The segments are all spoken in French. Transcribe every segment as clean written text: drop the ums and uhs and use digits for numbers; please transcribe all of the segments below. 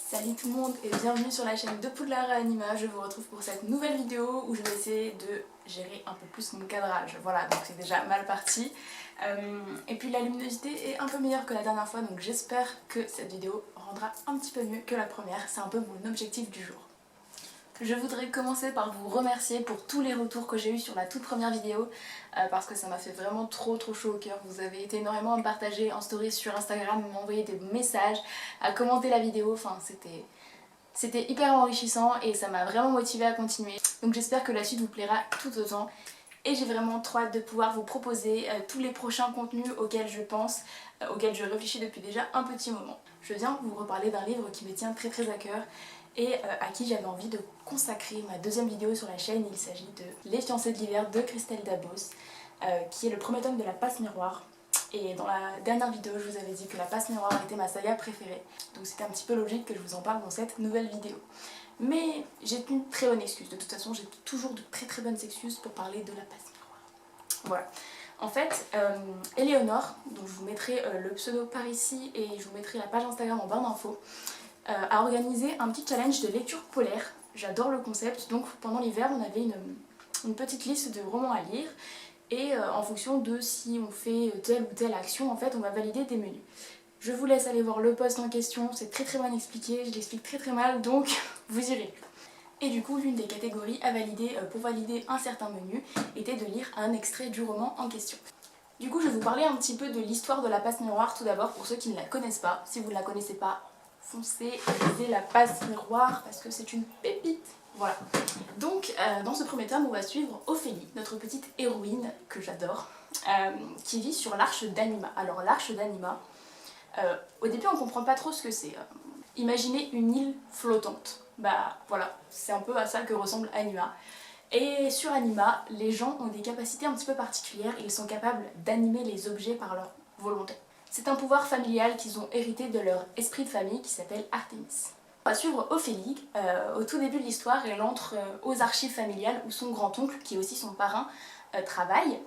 Salut tout le monde et bienvenue sur la chaîne de Poudlard et Anima. Je vous retrouve pour cette nouvelle vidéo où je vais essayer de gérer un peu plus mon cadrage. Voilà, donc c'est déjà mal parti. Et puis la luminosité est un peu meilleure que la dernière fois, donc j'espère que cette vidéo rendra un petit peu mieux que la première. C'est un peu mon objectif du jour. Je voudrais commencer par vous remercier pour tous les retours que j'ai eu sur la toute première vidéo parce que ça m'a fait vraiment trop chaud au cœur. Vous avez été énormément à me partager en story sur Instagram, à m'envoyer des messages, à commenter la vidéo, enfin c'était hyper enrichissant et ça m'a vraiment motivée à continuer. Donc j'espère que la suite vous plaira tout autant. Et j'ai vraiment trop hâte de pouvoir vous proposer tous les prochains contenus auxquels je pense, auxquels je réfléchis depuis déjà un petit moment. Je viens vous reparler d'un livre qui me tient très à cœur et à qui j'avais envie de consacrer ma deuxième vidéo sur la chaîne. Il s'agit de Les fiancés de l'hiver de Christelle Dabos, qui est le premier tome de la Passe Miroir. Et dans la dernière vidéo, je vous avais dit que la Passe Miroir était ma saga préférée, donc c'était un petit peu logique que je vous en parle dans cette nouvelle vidéo. Mais j'ai une très bonne excuse, de toute façon j'ai toujours de très bonnes excuses pour parler de la Passe Miroir. Voilà. En fait, Éléonore, dont je vous mettrai le pseudo par ici et je vous mettrai la page Instagram en barre d'infos, a organisé un petit challenge de lecture polaire. J'adore le concept, donc pendant l'hiver on avait une petite liste de romans à lire et en fonction de si on fait telle ou telle action, en fait on va valider des menus. Je vous laisse aller voir le post en question, c'est très mal expliqué, je l'explique très mal, donc vous irez. Et du coup, l'une des catégories à valider pour valider un certain menu était de lire un extrait du roman en question. Du coup, je vais vous parler un petit peu de l'histoire de la Passe Miroir tout d'abord pour ceux qui ne la connaissent pas. Si vous ne la connaissez pas, foncez, lisez la Passe Miroir parce que c'est une pépite. Voilà. Donc, dans ce premier tome, on va suivre Ophélie, notre petite héroïne que j'adore, qui vit sur l'Arche d'Anima. Alors, l'Arche d'Anima, au début, on comprend pas trop ce que c'est. Imaginez une île flottante. Bah voilà, c'est un peu à ça que ressemble Anima. Et sur Anima, les gens ont des capacités un petit peu particulières et ils sont capables d'animer les objets par leur volonté. C'est un pouvoir familial qu'ils ont hérité de leur esprit de famille qui s'appelle Artémis. On va suivre Ophélie. Au tout début de l'histoire, elle entre aux archives familiales où son grand-oncle, qui est aussi son parrain, travaille.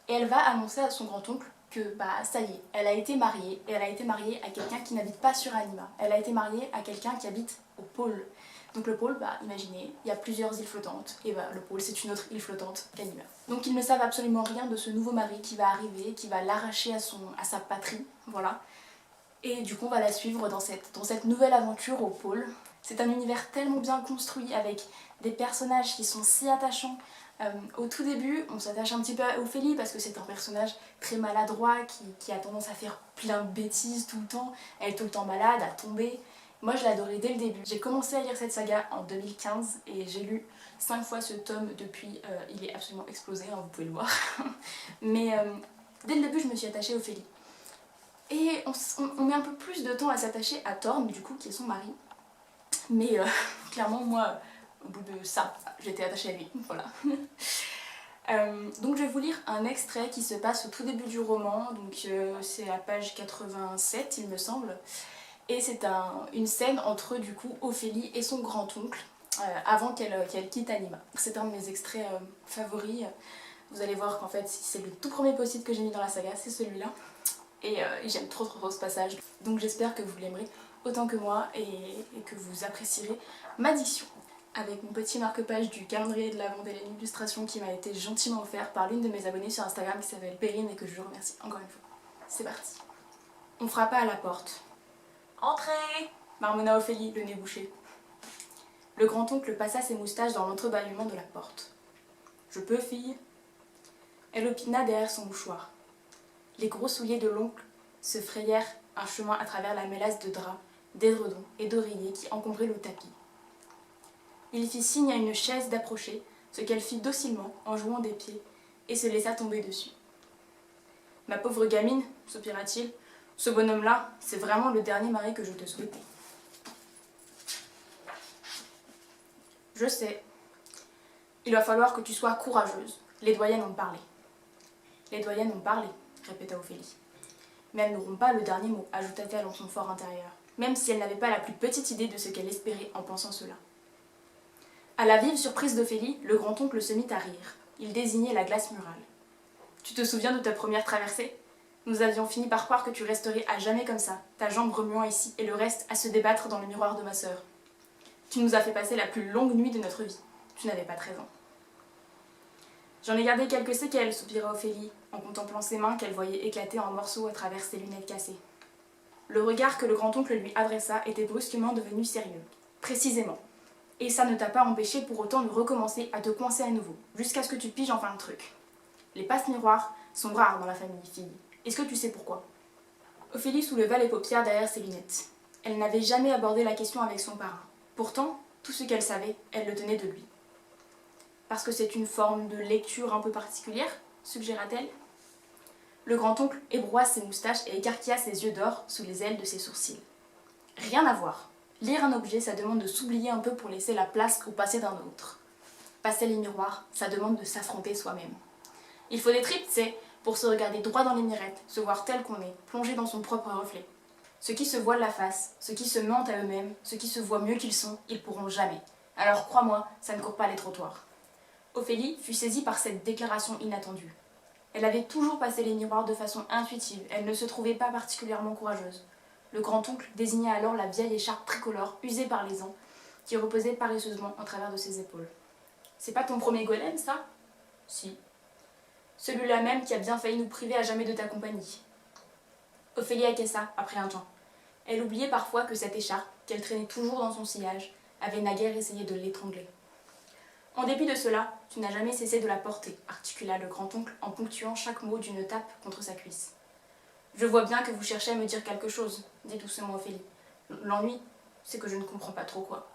Et elle va annoncer à son grand-oncle que bah ça y est, elle a été mariée, et elle a été mariée à quelqu'un qui n'habite pas sur Anima. Elle a été mariée à quelqu'un qui habite au pôle. Donc le pôle, bah imaginez, il y a plusieurs îles flottantes, et bah le pôle c'est une autre île flottante qu'Anima. Donc ils ne savent absolument rien de ce nouveau mari qui va arriver, qui va l'arracher à sa patrie, voilà. Et du coup on va la suivre dans cette nouvelle aventure au pôle. C'est un univers tellement bien construit avec des personnages qui sont si attachants. Au tout début, on s'attache un petit peu à Ophélie parce que c'est un personnage très maladroit qui a tendance à faire plein de bêtises tout le temps. Elle est tout le temps malade, à tomber. Moi je l'adorais dès le début. J'ai commencé à lire cette saga en 2015 et j'ai lu 5 fois ce tome depuis. Il est absolument explosé, hein, vous pouvez le voir. Mais dès le début je me suis attachée à Ophélie. Et on met un peu plus de temps à s'attacher à Thorn, du coup, qui est son mari. Mais clairement, moi, au bout de ça, j'étais attachée à lui, voilà. Donc je vais vous lire un extrait qui se passe au tout début du roman, donc c'est à page 87 il me semble. Et c'est une scène entre du coup Ophélie et son grand-oncle, avant qu'elle quitte Anima. C'est un de mes extraits favoris. Vous allez voir qu'en fait c'est le tout premier post-it que j'ai mis dans la saga, c'est celui-là. Et j'aime trop ce passage. Donc j'espère que vous l'aimerez autant que moi et que vous apprécierez ma diction. Avec mon petit marque-page du calendrier de l'Avent et les illustrations qui m'a été gentiment offert par l'une de mes abonnées sur Instagram qui s'appelle Perrine et que je remercie encore une fois. C'est parti. On frappa à la porte. « Entrez !» marmonna Ophélie, le nez bouché. Le grand-oncle passa ses moustaches dans l'entrebâillement de la porte. « Je peux, fille ?» Elle opina derrière son mouchoir. Les gros souliers de l'oncle se frayèrent un chemin à travers la mélasse de draps, d'édredons et d'oreillers qui encombrait le tapis. Il fit signe à une chaise d'approcher, ce qu'elle fit docilement en jouant des pieds, et se laissa tomber dessus. « Ma pauvre gamine, soupira-t-il, ce bonhomme-là, c'est vraiment le dernier mari que je te souhaitais. »« Je sais. Il va falloir que tu sois courageuse. Les doyennes ont parlé. »« Les doyennes ont parlé, » répéta Ophélie. « Mais elles n'auront pas le dernier mot, ajouta-t-elle en son fort intérieur, même si elle n'avait pas la plus petite idée de ce qu'elle espérait en pensant cela. À la vive surprise d'Ophélie, le grand-oncle se mit à rire. Il désignait la glace murale. « Tu te souviens de ta première traversée ? Nous avions fini par croire que tu resterais à jamais comme ça, ta jambe remuant ici et le reste à se débattre dans le miroir de ma sœur. Tu nous as fait passer la plus longue nuit de notre vie. Tu n'avais pas 13 ans. J'en ai gardé quelques séquelles, soupira Ophélie, en contemplant ses mains qu'elle voyait éclater en morceaux à travers ses lunettes cassées. Le regard que le grand-oncle lui adressa était brusquement devenu sérieux. Précisément. Et ça ne t'a pas empêché pour autant de recommencer à te coincer à nouveau, jusqu'à ce que tu piges enfin le truc. Les passe-miroirs sont rares dans la famille, fille. Est-ce que tu sais pourquoi? Ophélie souleva les paupières derrière ses lunettes. Elle n'avait jamais abordé la question avec son parrain. Pourtant, tout ce qu'elle savait, elle le tenait de lui. Parce que c'est une forme de lecture un peu particulière, suggéra-t-elle. Le grand-oncle ébroua ses moustaches et écarquilla ses yeux d'or sous les ailes de ses sourcils. Rien à voir. Lire un objet, ça demande de s'oublier un peu pour laisser la place au passé d'un autre. Passer les miroirs, ça demande de s'affronter soi-même. Il faut des tripes, c'est, pour se regarder droit dans les mirettes, se voir tel qu'on est, plongé dans son propre reflet. Ceux qui se voilent la face, ceux qui se mentent à eux-mêmes, ceux qui se voient mieux qu'ils sont, ils pourront jamais. Alors crois-moi, ça ne court pas les trottoirs. Ophélie fut saisie par cette déclaration inattendue. Elle avait toujours passé les miroirs de façon intuitive, elle ne se trouvait pas particulièrement courageuse. Le grand-oncle désigna alors la vieille écharpe tricolore usée par les ans, qui reposait paresseusement en travers de ses épaules. « C'est pas ton premier golem, ça ?»« Si. » « Celui-là même qui a bien failli nous priver à jamais de ta compagnie. » Ophélie acquiesça après un temps. Elle oubliait parfois que cette écharpe, qu'elle traînait toujours dans son sillage, avait naguère essayé de l'étrangler. « En dépit de cela, tu n'as jamais cessé de la porter, » articula le grand-oncle en ponctuant chaque mot d'une tape contre sa cuisse. « Je vois bien que vous cherchez à me dire quelque chose, » dit doucement Ophélie. « L'ennui, c'est que je ne comprends pas trop quoi. »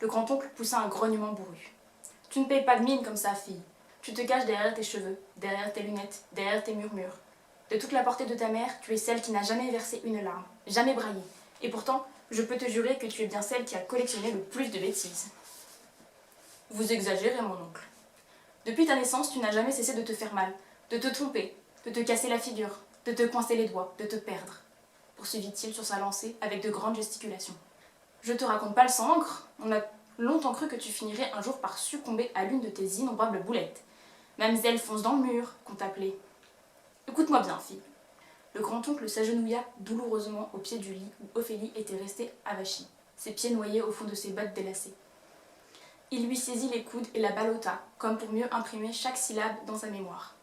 Le grand-oncle poussa un grognement bourru. « Tu ne payes pas de mine comme ça, fille. Tu te caches derrière tes cheveux, derrière tes lunettes, derrière tes murmures. De toute la portée de ta mère, tu es celle qui n'a jamais versé une larme, jamais braillé. Et pourtant, je peux te jurer que tu es bien celle qui a collectionné le plus de bêtises. » Vous exagérez, mon oncle. Depuis ta naissance, tu n'as jamais cessé de te faire mal, de te tromper, de te casser la figure, de te coincer les doigts, de te perdre, poursuivit-il sur sa lancée avec de grandes gesticulations. Je te raconte pas le sang-encre, on a longtemps cru que tu finirais un jour par succomber à l'une de tes innombrables boulettes. Mamselle fonce dans le mur, qu'on t'appelait. Écoute-moi bien, fille. Le grand-oncle s'agenouilla douloureusement au pied du lit où Ophélie était restée avachie, ses pieds noyés au fond de ses bottes délacées. Il lui saisit les coudes et la ballotta, comme pour mieux imprimer chaque syllabe dans sa mémoire.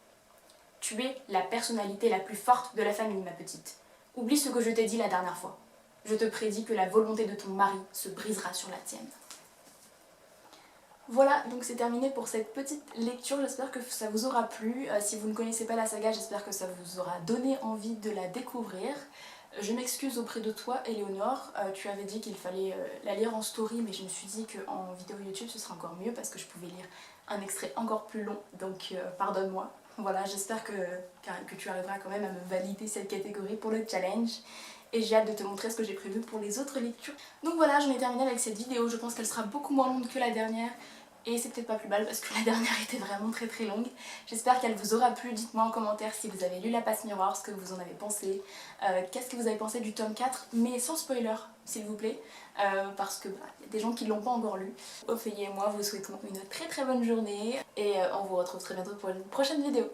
Tu es la personnalité la plus forte de la famille, ma petite. Oublie ce que je t'ai dit la dernière fois. Je te prédis que la volonté de ton mari se brisera sur la tienne. Voilà, donc c'est terminé pour cette petite lecture, j'espère que ça vous aura plu. Si vous ne connaissez pas la saga, j'espère que ça vous aura donné envie de la découvrir. Je m'excuse auprès de toi, Éléonore, tu avais dit qu'il fallait la lire en story, mais je me suis dit qu'en vidéo YouTube ce serait encore mieux parce que je pouvais lire un extrait encore plus long, donc pardonne-moi. Voilà, j'espère que tu arriveras quand même à me valider cette catégorie pour le challenge. Et j'ai hâte de te montrer ce que j'ai prévu pour les autres lectures. Donc voilà, j'en ai terminé avec cette vidéo, je pense qu'elle sera beaucoup moins longue que la dernière. Et c'est peut-être pas plus mal parce que la dernière était vraiment très longue. J'espère qu'elle vous aura plu, dites-moi en commentaire si vous avez lu La Passe-Miroir, ce que vous en avez pensé. Qu'est-ce que vous avez pensé du tome 4, mais sans spoiler, s'il vous plaît. Parce que y a des gens qui l'ont pas encore lu. Ophélie et moi vous souhaitons une très bonne journée. Et on vous retrouve très bientôt pour une prochaine vidéo.